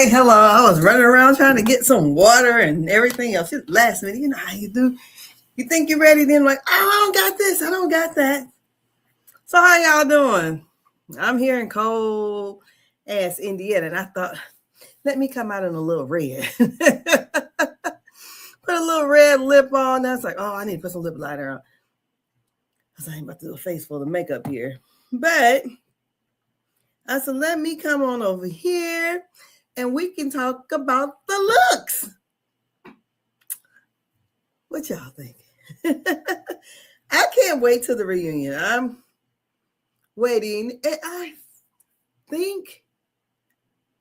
saying hello. I was running around trying to get some water and everything else. Just last minute, you know how you do. You think you're ready, then like, oh, I don't got this, I don't got that. So how y'all doing? I'm here in cold ass Indiana, and I thought, let me come out in a little red. Put a little red lip on. That's like, oh, I need to put some lip liner on. Because I ain't about to do a face full of makeup here. But I said, let me come on over here and we can talk about the looks. What y'all think? I can't wait till the reunion. I'm waiting. And I think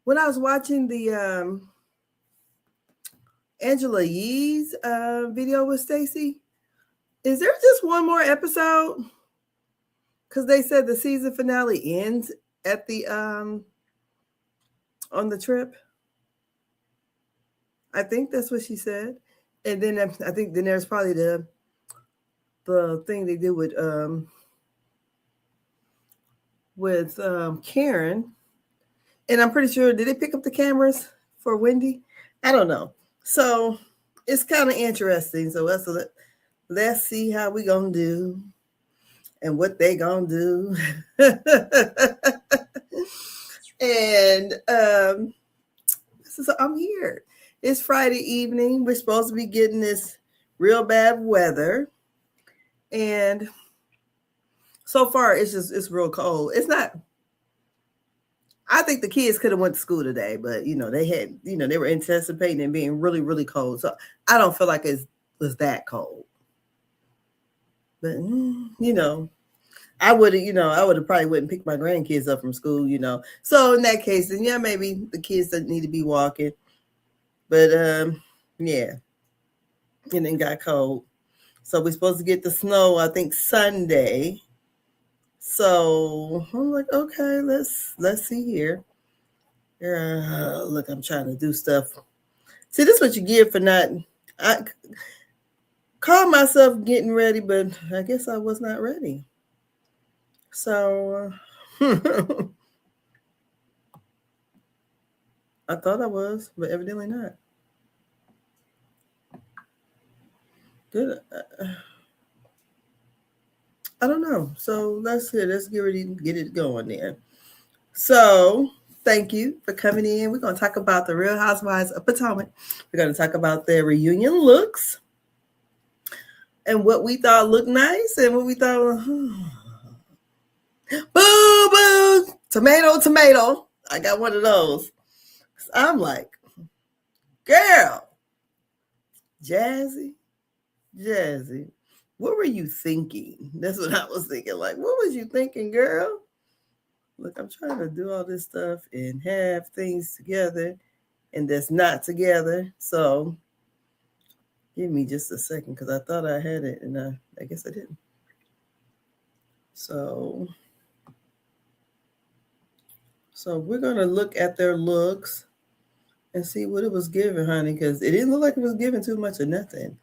when I was watching the Angela Yee's video with Stacey, is there just one more episode? Because they said the season finale ends at the on the trip. I think that's what she said. And then I think then there's probably the thing they did with Karen. And I'm pretty sure, did they pick up the cameras for Wendy? I don't know. So it's kind of interesting. So let's see how we gonna do and what they gonna do. And so I'm here. It's Friday evening. We're supposed to be getting this real bad weather. And so far it's real cold. It's not, I think the kids could have went to school today, but they were anticipating it being really, really cold. So I don't feel like it was that cold. But I would have probably wouldn't pick my grandkids up from school, So in that case, then maybe the kids don't need to be walking. But yeah. And then got cold. So we're supposed to get the snow, I think, Sunday. So I'm like, okay, let's see here. Look, I'm trying to do stuff. See, this is what you get for not. I called myself getting ready, but I guess I was not ready. So I thought I was, but evidently not. Good. I don't know. So let's get ready to get it going then. So thank you for coming in. We're going to talk about the Real Housewives of Potomac. We're going to talk about their reunion looks and what we thought looked nice and what we thought, boo, boo, tomato, tomato. I got one of those. I'm like, girl, Jazzy, what were you thinking? That's what I was thinking. Like, what was you thinking, girl? Look, I'm trying to do all this stuff and have things together and that's not together. So give me just a second because I thought I had it and I guess I didn't. So we're going to look at their looks and see what it was giving, honey, because it didn't look like it was giving too much of nothing.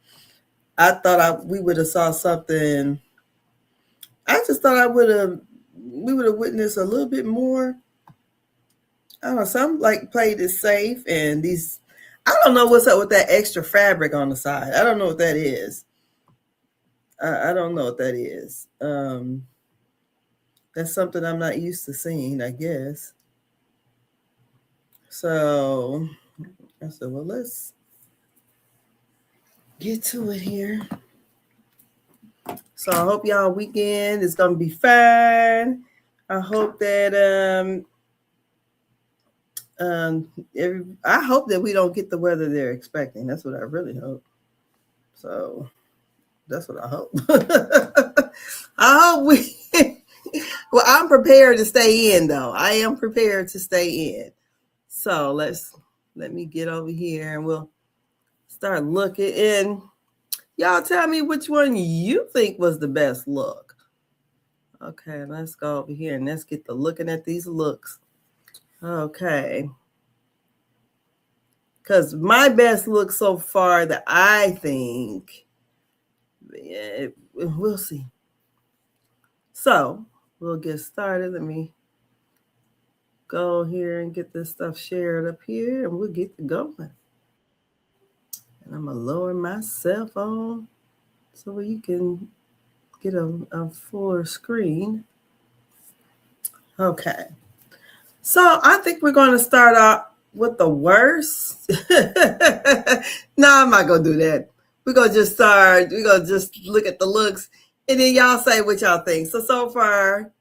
I thought we would have saw something. I just thought we would have witnessed a little bit more. I don't know, some like played it safe and these, I don't know what's up with that extra fabric on the side. I don't know what that is. I don't know what that is. That's something I'm not used to seeing, I guess. So I said, well, let's get to it here. So I hope y'all weekend is gonna be fine. I hope that I hope that we don't get the weather they're expecting. That's what I really hope. So that's what I hope. I hope we. Well, I'm prepared to stay in, though. I am prepared to stay in. So let me get over here and we'll start looking. And y'all tell me which one you think was the best look. Okay, let's go over here and let's get to looking at these looks. Okay. Because my best look so far that I think, yeah, we'll see. So we'll get started. Let me go here and get this stuff shared up here, and we'll get to going. And I'm going to lower my cell phone so you can get a fuller screen. Okay. So I think we're going to start out with the worst. No, I'm not going to do that. We're going to just start. We're going to just look at the looks, and then y'all say what y'all think. So far,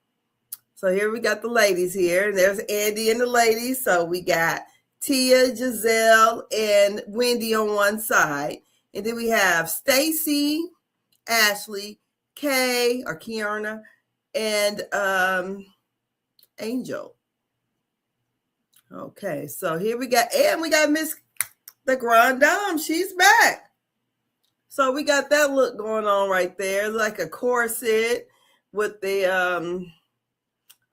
so here we got the ladies here. And there's Andy and the ladies. So we got Tia, Giselle, and Wendy on one side. And then we have Stacy, Ashley, Kay, or Kiana, and Angel. Okay, so here we got Miss the Grand Dame. She's back. So we got that look going on right there, like a corset with the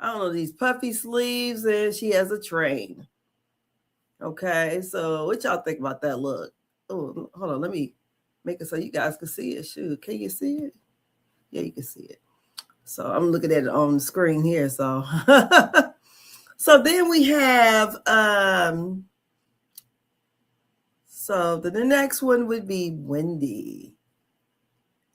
I don't know, these puffy sleeves, and she has a train. Okay, so what y'all think about that look? Oh, hold on, let me make it so you guys can see it. Shoot, can you see it? Yeah, you can see it. So I'm looking at it on the screen here. So so then we have so the next one would be Wendy.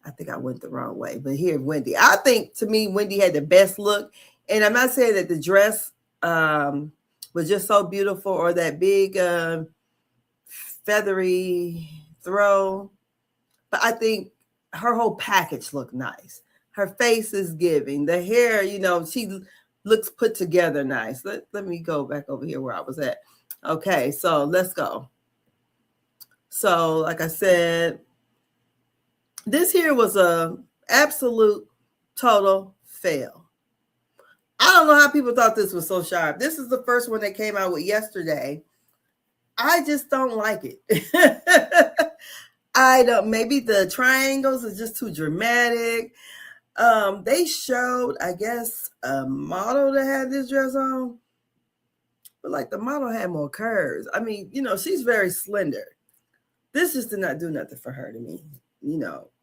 I think I went the wrong way, but here, Wendy. I think, to me, Wendy had the best look. And I'm not saying that the dress was just so beautiful, or that big feathery throw, but I think her whole package looked nice. Her face is giving. The hair, she looks put together nice. Let me go back over here where I was at. Okay, so let's go. So, like I said, this here was a absolute total fail. I don't know how people thought this was so sharp. This is the first one they came out with yesterday. I just don't like it. I don't. Maybe the triangles is just too dramatic. They showed, I guess, a model that had this dress on, but like the model had more curves. I mean, she's very slender. This just did not do nothing for her to me.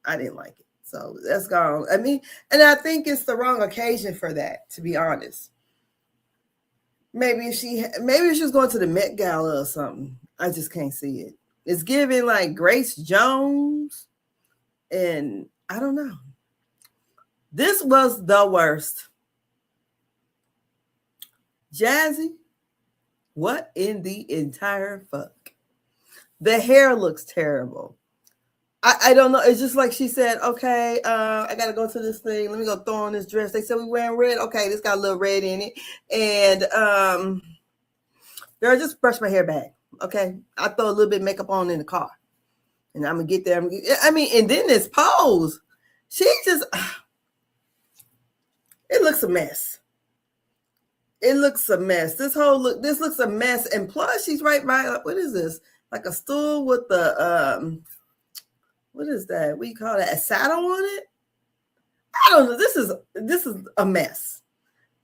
I didn't like it. So that's gone. I mean, and I think it's the wrong occasion for that, to be honest. Maybe if she was going to the Met Gala or something. I just can't see it. It's giving like Grace Jones, and I don't know. This was the worst. Jazzy, what in the entire fuck? The hair looks terrible. I don't know. It's just like she said, okay, I got to go to this thing. Let me go throw on this dress. They said we wearing red. Okay, this got a little red in it. And girl, just brush my hair back. Okay, I throw a little bit of makeup on in the car. And I'm going to get there. And then this pose. She just, it looks a mess. It looks a mess. This looks a mess. And plus, she's right by, what is this? Like a stool with the, what is that? What do you call that? A saddle on it? I don't know. This is a mess.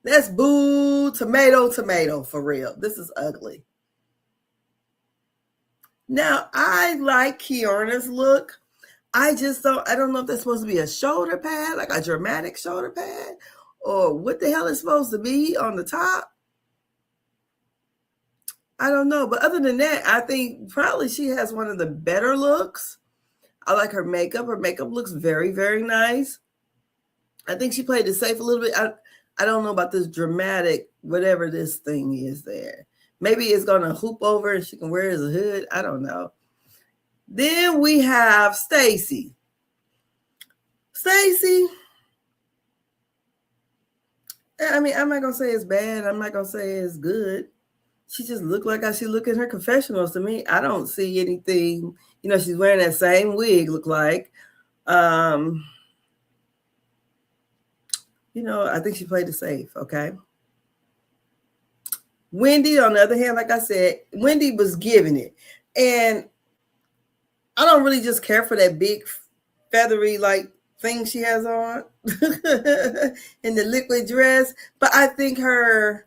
That's boo, tomato for real. This is ugly. Now, I like Kiana's look. I don't know if that's supposed to be a shoulder pad, like a dramatic shoulder pad, or what the hell is supposed to be on the top. I don't know. But other than that, I think probably she has one of the better looks. I like her makeup. Her makeup looks very, very nice. I think she played it safe a little bit. I don't know about this dramatic, whatever this thing is there. Maybe it's going to hoop over and she can wear it as a hood. I don't know. Then we have Stacy. Stacy, I mean, I'm not going to say it's bad. I'm not going to say it's good. She just looked like how she looked in her confessionals to me. I don't see anything. She's wearing that same wig, look like. I think she played it safe, okay? Wendy, on the other hand, like I said, Wendy was giving it. And I don't really just care for that big feathery like thing she has on in the liquid dress. But I think the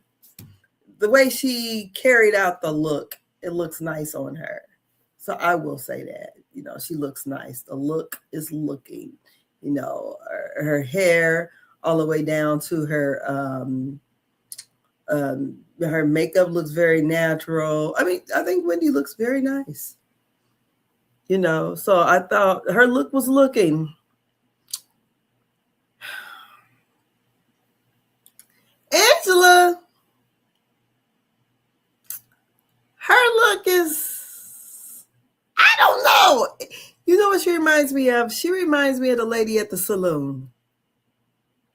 way she carried out the look, it looks nice on her. So I will say that, she looks nice. The look is looking, her hair all the way down to her Her makeup looks very natural. I mean, I think Wendy looks very nice. So I thought her look was looking. Angela, her look is, I don't know. You know what she reminds me of? She reminds me of the lady at the saloon.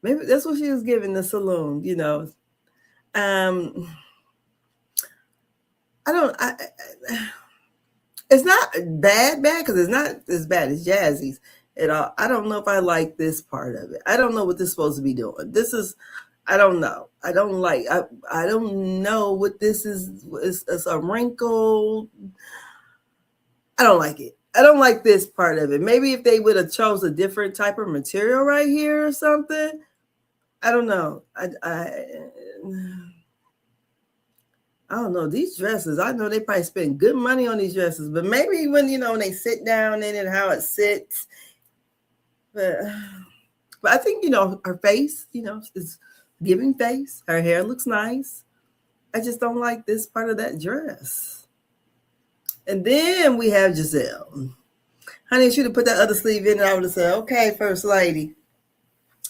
Maybe that's what she was giving the saloon. Um, I don't. It's not bad because it's not as bad as Jazzy's at all. I don't know if I like this part of it. I don't know what this is supposed to be doing. This is, I don't know. I don't like. I don't know what this is. It's a wrinkle. I don't like it. I don't like this part of it. Maybe if they would have chose a different type of material right here or something. I don't know. I don't know, these dresses. I know they probably spend good money on these dresses, but maybe when when they sit down in it, how it sits. But I think her face, is giving face. Her hair looks nice. I just don't like this part of that dress. And then we have Giselle. Honey, she would have put that other sleeve in, and I would have said, "Okay, first lady."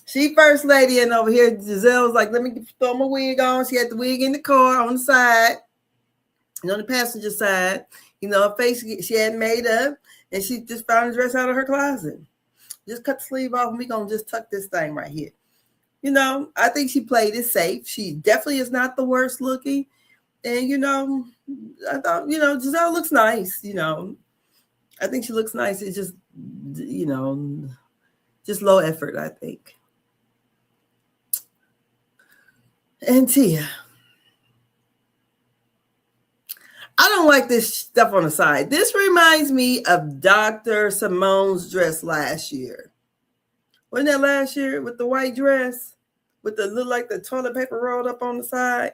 She first lady, and over here Giselle was like, "Let me throw my wig on." She had the wig in the car on the side. On the passenger side, her face she had made up, and she just found a dress out of her closet. Just cut the sleeve off, and we're gonna just tuck this thing right here. I think she played it safe. She definitely is not the worst looking. And I thought, Giselle looks nice, I think she looks nice. It's just, just low effort, I think. And Tia. I don't like this stuff on the side. This reminds me of Dr. Simone's dress last year. Wasn't that last year with the white dress? With the look like the toilet paper rolled up on the side?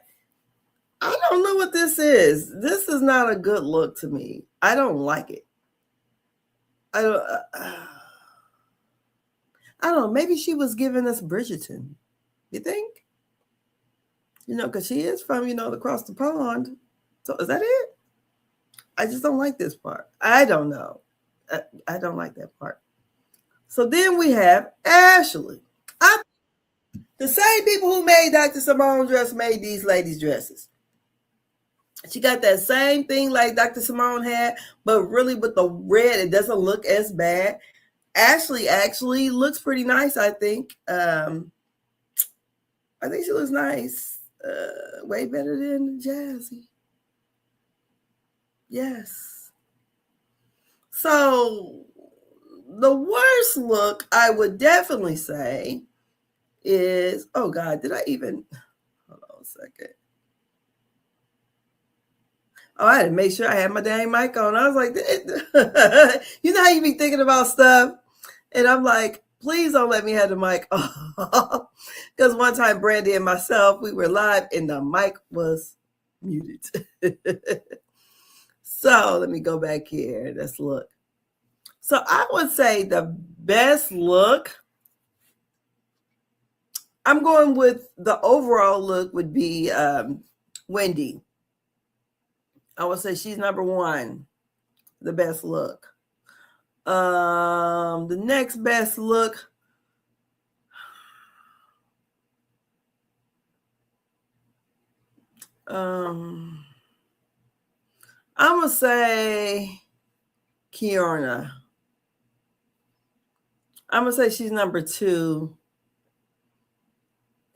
I don't know what this is. This is not a good look to me. I don't like it. I don't know. Maybe she was giving us Bridgerton. You think? Because she is from, across the pond. So is that it? I just don't like this part. I don't know. I don't like that part. So then we have Ashley. The same people who made Dr. Simone's dress made these ladies' dresses. She got that same thing like Dr. Simone had, but really with the red, it doesn't look as bad. Ashley actually looks pretty nice, I think. I think she looks nice. Way better than Jazzy. Yes. So the worst look I would definitely say is, oh God, did I even, hold on a second. Oh, I had to make sure I had my dang mic on. I was like, you know how you be thinking about stuff? And I'm like, please don't let me have the mic off. Because one time Brandy and myself, we were live and the mic was muted. So let me go back here. Let's look. So I would say the best look, I'm going with the overall look would be Wendy. I would say she's number one, the best look. The next best look, I'm gonna say Kiorna. I'm gonna say she's number two.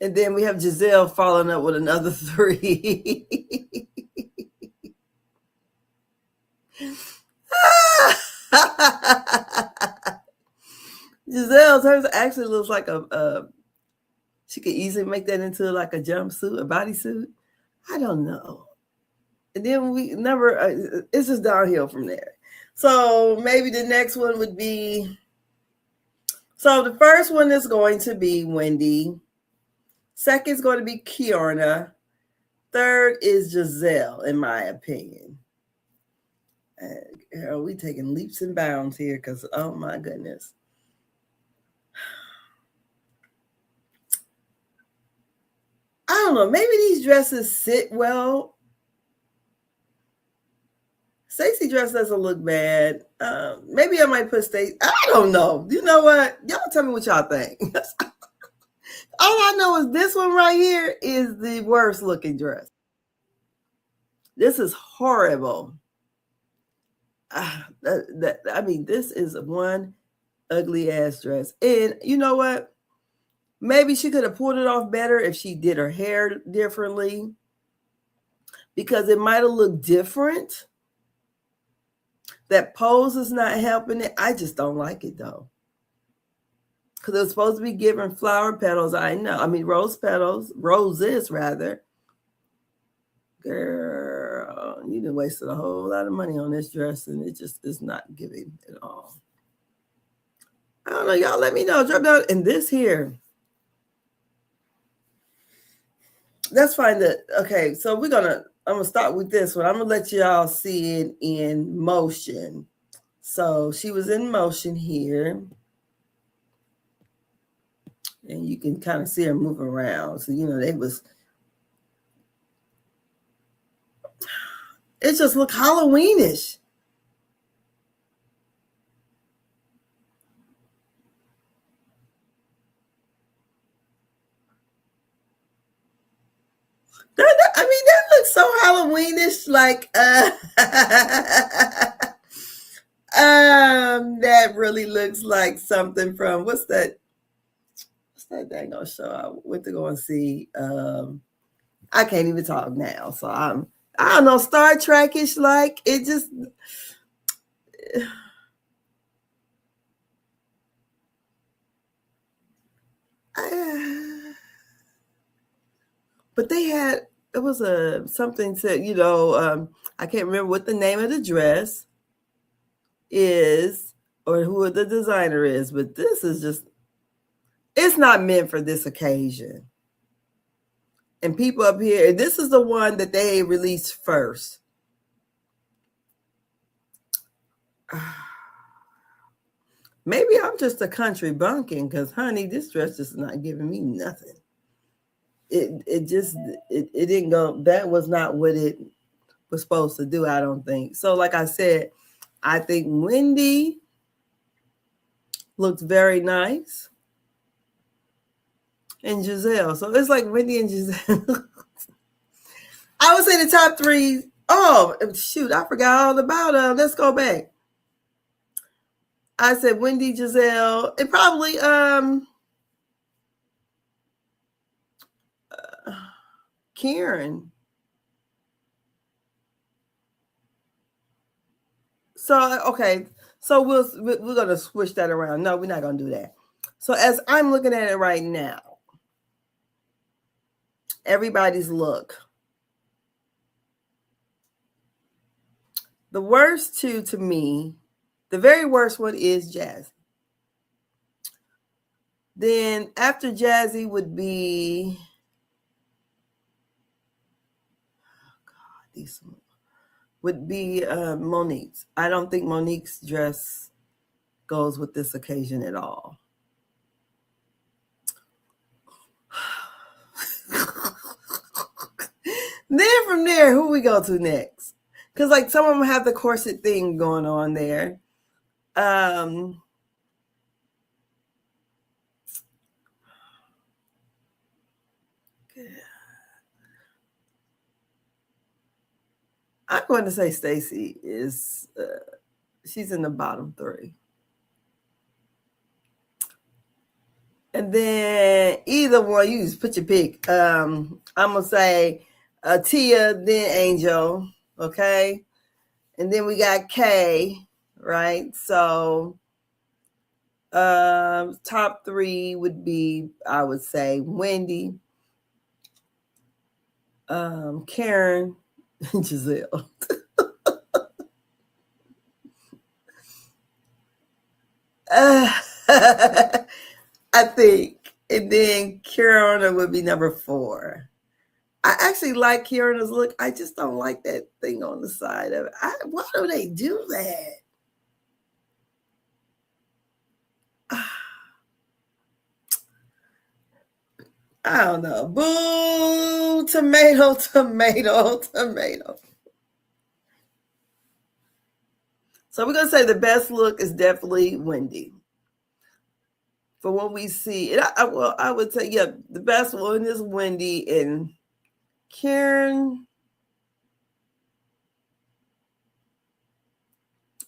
And then we have Giselle following up with another 3. Giselle's hers actually looks like she could easily make that into like a jumpsuit, a bodysuit. I don't know. And then we never, it's just downhill from there. So maybe the next one would be, so the first one is going to be Wendy. Second is going to be Kiorna. Third is Giselle, in my opinion. Are we taking leaps and bounds here? Because, oh my goodness. I don't know. Maybe these dresses sit well. Stacey dress doesn't look bad. Maybe I might put Stacey. I don't know. You know what? Y'all tell me what y'all think. All I know is this one right here is the worst looking dress. This is horrible. I mean, this is one ugly ass dress. And you know what? Maybe she could have pulled it off better if she did her hair differently, because it might have looked different. That pose is not helping it. I just don't like it though. Because it was supposed to be giving flower petals. I know. I mean, roses rather. Girl, you done wasted a whole lot of money on this dress, and it just is not giving at all. I don't know. Y'all let me know. Drop down. And this here. That's fine. Okay, so I'm gonna start with this one. I'm gonna let y'all see it in motion. So she was in motion here, and you can kind of see her move around. So it just looked Halloweenish. I mean, that looks so Halloweenish, like that really looks like something from what's that dang on show I went to go and see. I can't even talk now, so I don't know, Star Trek-ish, like it just but it was something said, I can't remember what the name of the dress is or who the designer is, but this is just, it's not meant for this occasion. And people up here, this is the one that they released first. Maybe I'm just a country bunking, because honey, this dress is not giving me nothing. It didn't go. That was not what it was supposed to do, I don't think. So like I said, I think Wendy looks very nice, and Giselle. So it's like Wendy and Giselle. I would say the top three. Oh shoot, I forgot all about them. Let's go back. I said Wendy, Giselle, and probably Karen. So okay, so we're gonna switch that around. No, we're not gonna do that. So as I'm looking at it right now, everybody's look. The worst two to me, the very worst one is Jazzy. Then after Jazzy would be, Monique's. I don't think Monique's dress goes with this occasion at all. Then from there, who we go to next? Because like some of them have the corset thing going on there. I'm going to say Stacey is she's in the bottom three. And then either one, you just put your pick. I'm gonna say Tia, then Angel, okay, and then we got Kay, right? So top three would be, I would say, Wendy, Karen, and Giselle. I think, and then Kiana would be number 4. I actually like Kiana's look. I just don't like that thing on the side of it. Why do they do that? I don't know. Boo, tomato, tomato, tomato. So we're gonna say the best look is definitely Wendy. For what we see, and I would say, yeah, the best one is Wendy, and Karen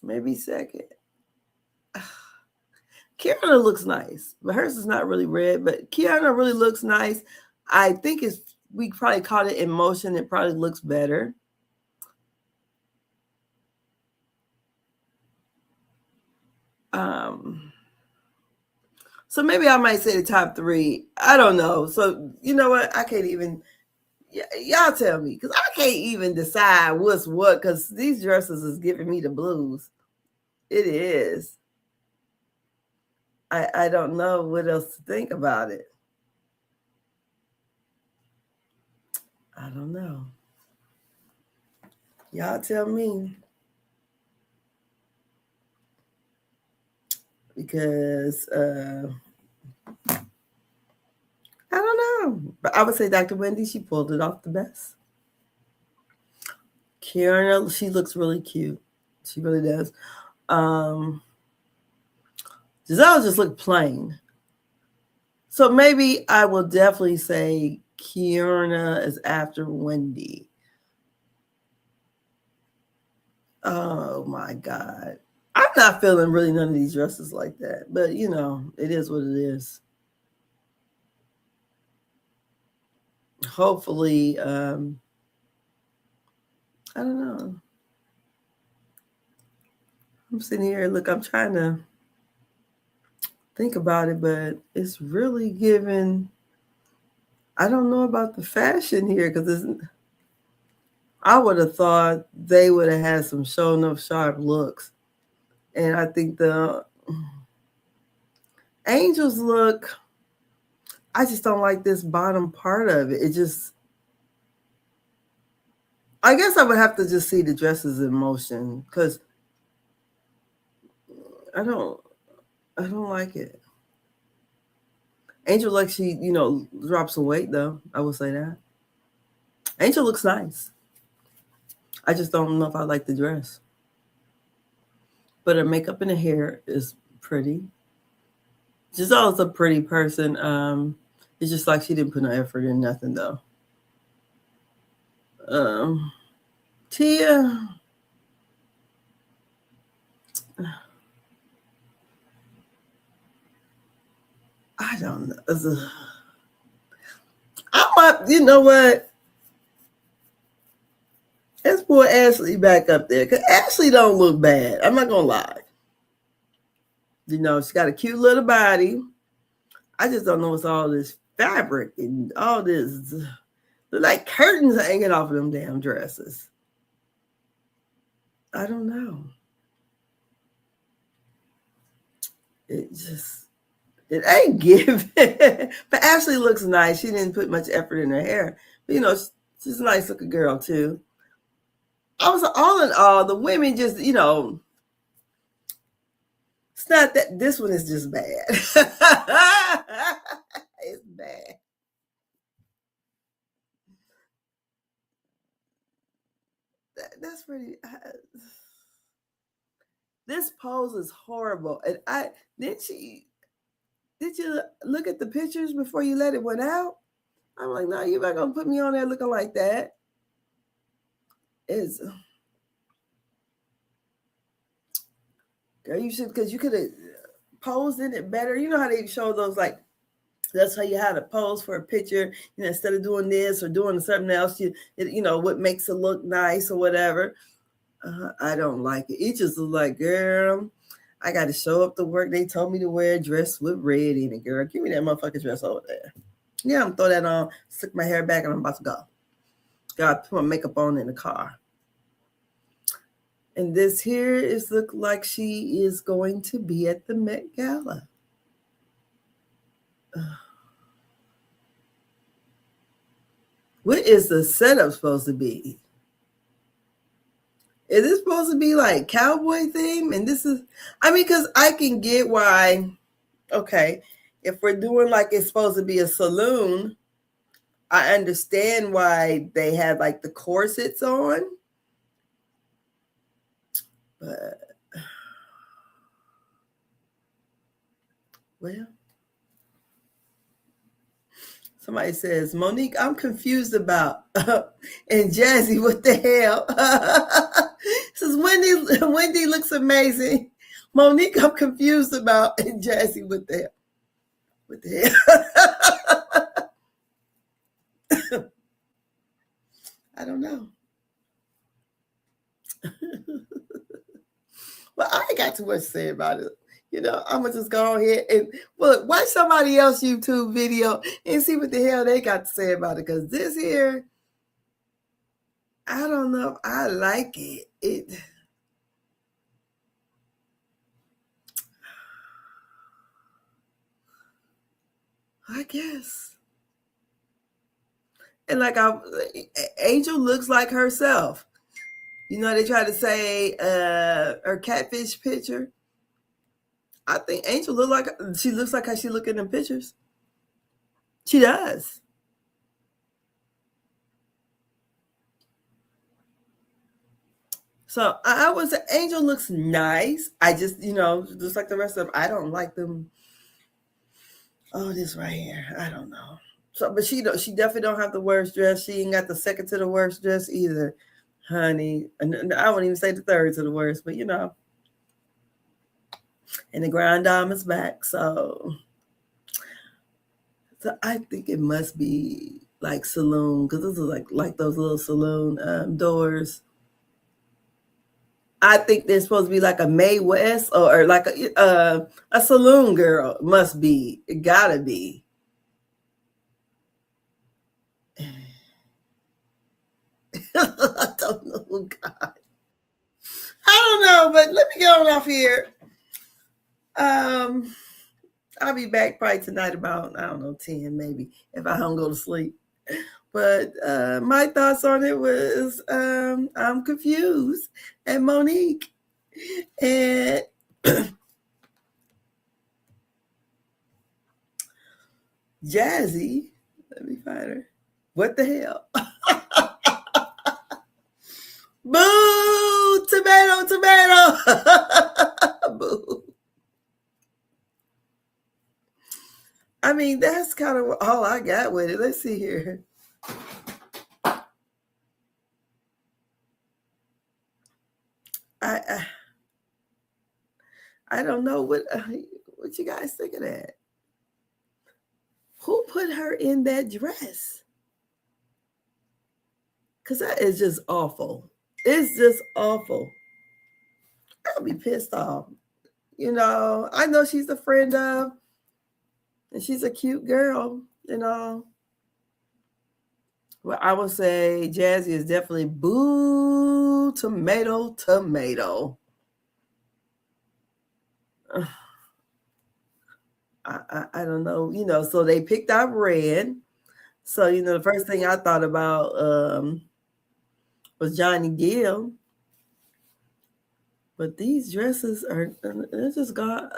maybe second. Kiana looks nice, but hers is not really red. But Kiana really looks nice. I think we probably caught it in motion. It probably looks better. So maybe I might say the top three. I don't know. So you know what? I can't even. Y'all tell me, because I can't even decide what's what. Because these dresses is giving me the blues. It is. I don't know what else to think about it. I don't know. Y'all tell me. Because I don't know. But I would say Dr. Wendy, she pulled it off the best. Karen, she looks really cute. She really does. Giselle just looked plain. So maybe I will definitely say Kiana is after Wendy. Oh my God. I'm not feeling really none of these dresses like that. But you know, it is what it is. Hopefully, I don't know. I'm sitting here, look, I'm trying to think about it, but it's really giving. I don't know about the fashion here, because I would have thought they would have had some show enough sharp looks. And I think the Angels look, I just don't like this bottom part of it. It just, I guess I would have to just see the dresses in motion, because I don't like it. Angel, like, she, drops some weight though. I will say that. Angel looks nice. I just don't know if I like the dress. But her makeup and her hair is pretty. Giselle's a pretty person. It's just like she didn't put no effort in nothing though. Tia, I don't know. You know what? Let's put Ashley back up there, because Ashley don't look bad. I'm not gonna lie. You know, she got a cute little body. I just don't know what's all this fabric and all this. They're like curtains hanging off of them damn dresses. I don't know. It ain't giving. But Ashley looks nice. She didn't put much effort in her hair. But, she's a nice looking girl too. I was all in all, the women just, it's not that this one is just bad. It's bad. That's pretty. This pose is horrible. And did you look at the pictures before you let it went out? I'm like, no, you're not gonna put me on there looking like that. It's girl, you should, because you could have posed in it better. You know how they show those, like, they'll tell you how to pose for a picture, instead of doing this or doing something else, what makes it look nice or whatever. I don't like it. It just looks like, girl, I got to show up to work. They told me to wear a dress with red in it, girl. Give me that motherfucking dress over there. Yeah, I'm gonna throw that on, stick my hair back, and I'm about to go. Got to put my makeup on in the car. And this here is look like she is going to be at the Met Gala. What is the setup supposed to be? Is this supposed to be like cowboy theme? And this is, because I can get why, okay, if we're doing like it's supposed to be a saloon, I understand why they had like the corsets on, but well, somebody says, Monique, I'm confused about and Jazzy, what the hell? Says Wendy looks amazing. Monique, I'm confused about and Jazzy, what the hell? What the hell? I don't know. Well, I ain't got too much to say about it. I'm gonna just go ahead and look, watch somebody else YouTube video and see what the hell they got to say about it. Because this here, I don't know if I like it. I guess. And like Angel looks like herself. They try to say her catfish picture. I think Angel she looks like how she look in them pictures. She does. So I would say Angel looks nice. I just, just like the rest of them, I don't like them. Oh, this right here. I don't know. So, but she definitely don't have the worst dress. She ain't got the second to the worst dress either, honey. And I wouldn't even say the third to the worst, but and the Grand Dame is back. So I think it must be like saloon, because this is like those little saloon doors. I think they're supposed to be like a Mae West or like a saloon girl. Must be. It gotta be. I don't know, God. I don't know, but let me get on off here. I'll be back probably tonight about, I don't know, 10 maybe, if I don't go to sleep. But my thoughts on it was I'm confused. And Monique and Jazzy, let me find her. What the hell? Boo! Tomato, tomato! Boo. I mean, that's kind of all I got with it. Let's see here. I don't know what you guys think of that. Who put her in that dress? Because that is just awful. It's just awful. I'll be pissed off. I know she's a friend of, and she's a cute girl, Well, I would say Jazzy is definitely boo, tomato, tomato. I don't know, so they picked out red. So, the first thing I thought about was Johnny Gill. But these dresses it's just got.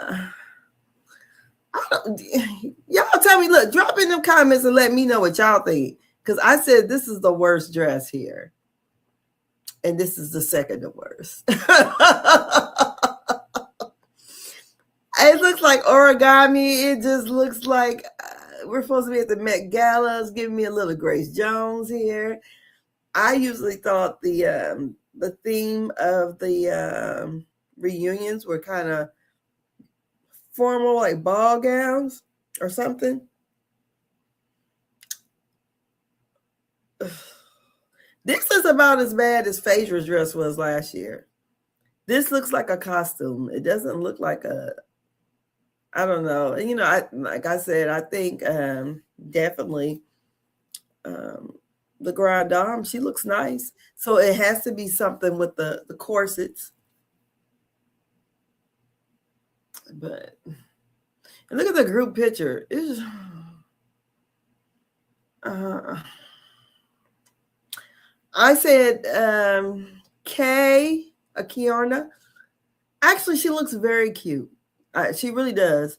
Y'all tell me, look, drop in them comments and let me know what y'all think. Because I said this is the worst dress here. And this is the second to worst. It looks like origami. It just looks like we're supposed to be at the Met Gala. It's giving me a little Grace Jones here. I usually thought the theme of the reunions were kind of formal, like ball gowns or something. This is about as bad as Phaedra's dress was last year. This looks like a costume. It doesn't look like I don't know. Like I said, I think definitely the Grand Dame, she looks nice. So it has to be something with the corsets. But and look at the group picture. It's I said Kiana. Actually, she looks very cute. She really does.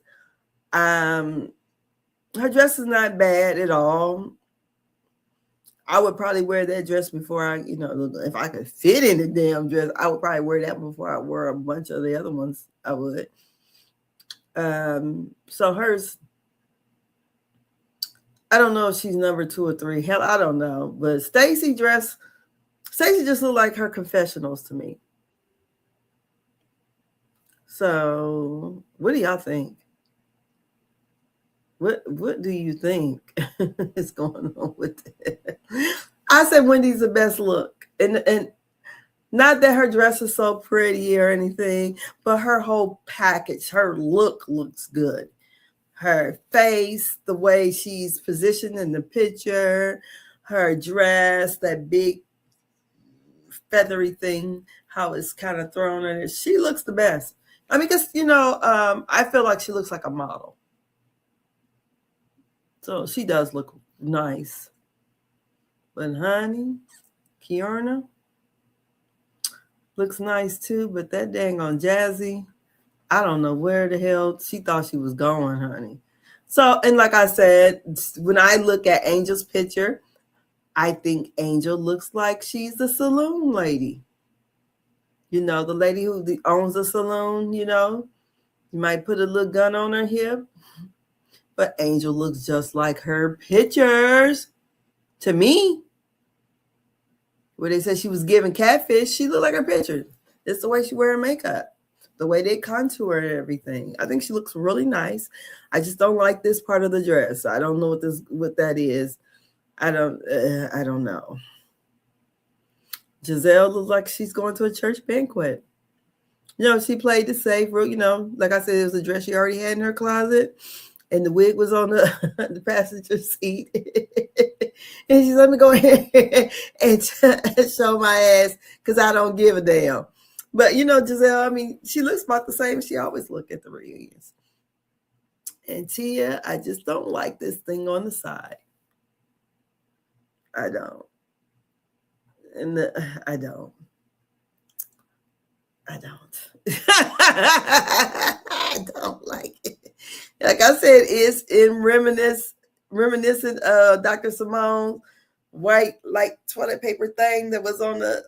Her dress is not bad at all. I would probably wear that dress before I, if I could fit in the damn dress, I would probably wear that before I wear a bunch of the other ones. I would. So hers, I don't know if she's number 2 or 3. Hell, I don't know. But Stacey just looked like her confessionals to me. So what do y'all think? What do you think is going on with it? I said Wendy's the best look. And not that her dress is so pretty or anything, but her whole package, her look looks good. Her face, the way she's positioned in the picture, her dress, that big feathery thing, how it's kind of thrown in it. She looks the best. I mean, because, I feel like she looks like a model. So she does look nice. But honey, Kiana looks nice too, but that dang on Jazzy, I don't know where the hell she thought she was going, honey. So, and like I said, when I look at Angel's picture, I think Angel looks like she's the saloon lady. The lady who owns the saloon, you might put a little gun on her hip. But Angel looks just like her pictures. To me, where they said she was giving catfish, she looked like her picture. It's the way she wear her makeup, the way they contour and everything. I think she looks really nice. I just don't like this part of the dress. I don't know what that is. I don't know. Giselle looks like she's going to a church banquet. She played the safe. Like I said, it was a dress she already had in her closet. And the wig was on the passenger seat. And she let me go ahead and show my ass because I don't give a damn. But, Giselle, I mean, she looks about the same. She always look at the reunions. And Tia, I just don't like this thing on the side. I don't. And I don't. I don't like it. Like I said, it's in reminiscent of Dr. Simone's white, like toilet paper thing that was on the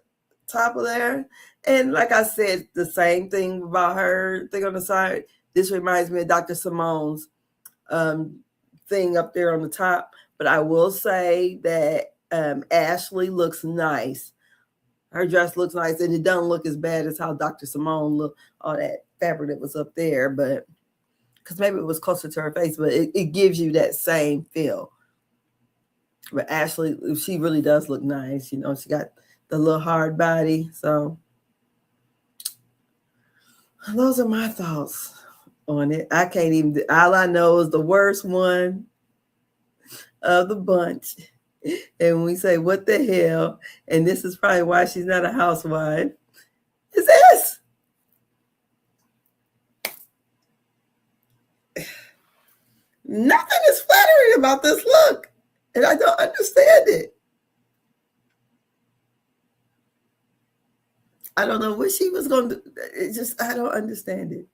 top of there. And like I said, the same thing about her thing on the side. This reminds me of Dr. Simone's thing up there on the top. But I will say that Ashley looks nice. Her dress looks nice, and it doesn't look as bad as how Dr. Simone looked, all that fabric that was up there, but because maybe it was closer to her face, but it gives you that same feel. But Ashley, she really does look nice. She got the little hard body. So those are my thoughts on it. I can't even, all I know is the worst one of the bunch. And when we say, what the hell? And this is probably why she's not a housewife. Is this? Nothing is flattering about this look. And I don't understand it. I don't know what she was going to do. I don't understand it.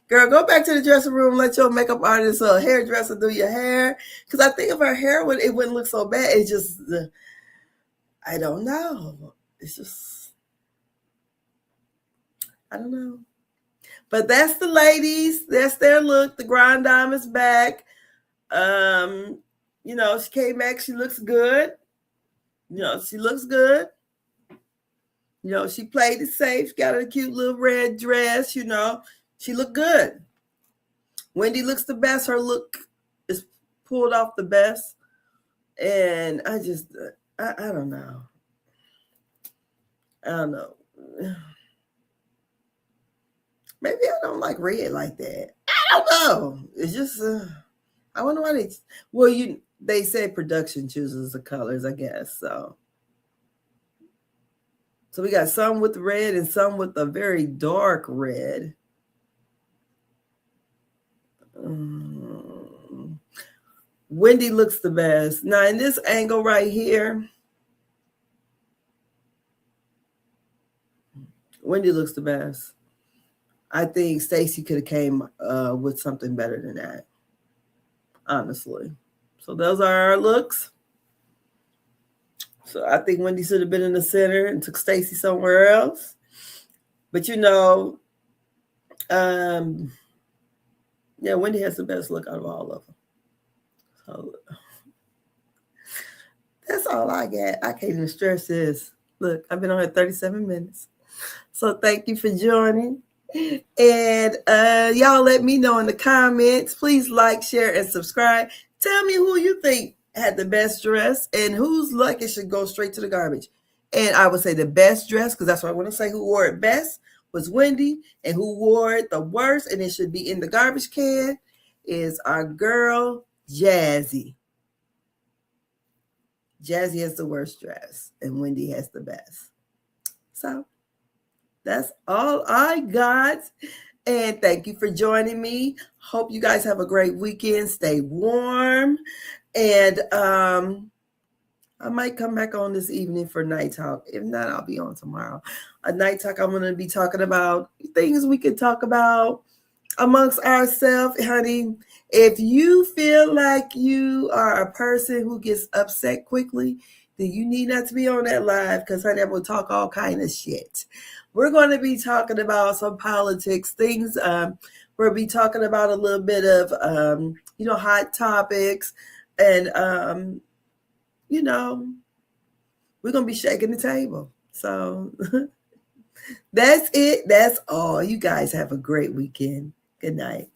Girl, go back to the dressing room, let your makeup artist or hairdresser do your hair. Because I think if her hair it wouldn't look so bad. It's just, I don't know. It's just, I don't know. But that's the ladies. That's their look. The Grand Dame is back. She came back. She looks good. She looks good. She played it safe. Got a cute little red dress. She looked good. Wendy looks the best. Her look is pulled off the best. And I just, I don't know. I don't know. Maybe I don't like red like that. I don't know. It's just, I wonder why they say production chooses the colors, I guess. So we got some with red and some with a very dark red. Wendy looks the best. Now in this angle right here, Wendy looks the best. I think Stacey could have came with something better than that. Honestly. So those are our looks. So I think Wendy should have been in the center and took Stacy somewhere else. But yeah, Wendy has the best look out of all of them. So that's all I got. I can't even stress this. Look, I've been on here 37 minutes. So thank you for joining. And y'all let me know in the comments. Please like, share, and subscribe. Tell me who you think had the best dress and whose luck it should go straight to the garbage. And I would say the best dress, because that's what I want to say, who wore it best was Wendy, and who wore it the worst, and it should be in the garbage can, is our girl, Jazzy. Jazzy has the worst dress, and Wendy has the best. So that's all I got. And thank you for joining me. Hope you guys have a great weekend. Stay warm. And I might come back on this evening for night talk. If not, I'll be on tomorrow. A night talk, I'm going to be talking about things we could talk about amongst ourselves. Honey, if you feel like you are a person who gets upset quickly, then you need not to be on that live, because honey, I'm going to talk all kind of shit. We're going to be talking about some politics, things. We'll be talking about a little bit of, hot topics. And, we're going to be shaking the table. So that's it. That's all. You guys have a great weekend. Good night.